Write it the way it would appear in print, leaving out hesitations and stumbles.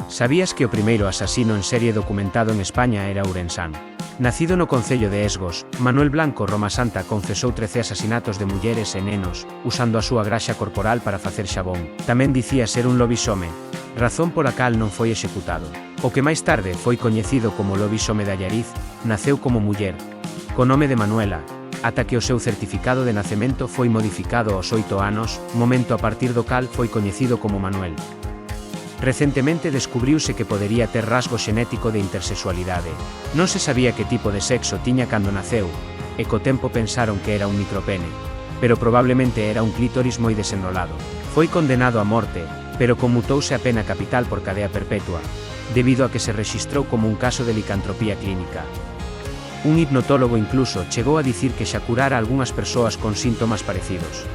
Sabías que o primeiro asasino en serie documentado en España era ourensán? Nacido no concello de Esgos, Manuel Blanco Roma Santa confesou 13 asasinatos de mulleres e nenos, usando a súa graxa corporal para facer xabón. Tamén dicía ser un lobisome, razón por a cal non foi executado. O que máis tarde foi coñecido como lobisome de Allariz, naceu como muller, co nome de Manuela, ata que o seu certificado de nacemento foi modificado aos 8 anos, momento a partir do cal foi coñecido como Manuel. Recentemente descubriuse que podería ter rasgo xenético de intersexualidade. Non se sabía que tipo de sexo tiña cando naceu, e co tempo pensaron que era un micropene, pero probablemente era un clítoris moi desenrolado. Foi condenado a morte, pero conmutouse a pena capital por cadea perpetua, debido a que se rexistrou como un caso de licantropía clínica. Un hipnotólogo incluso chegou a dicir que xa curara algunhas persoas con síntomas parecidos.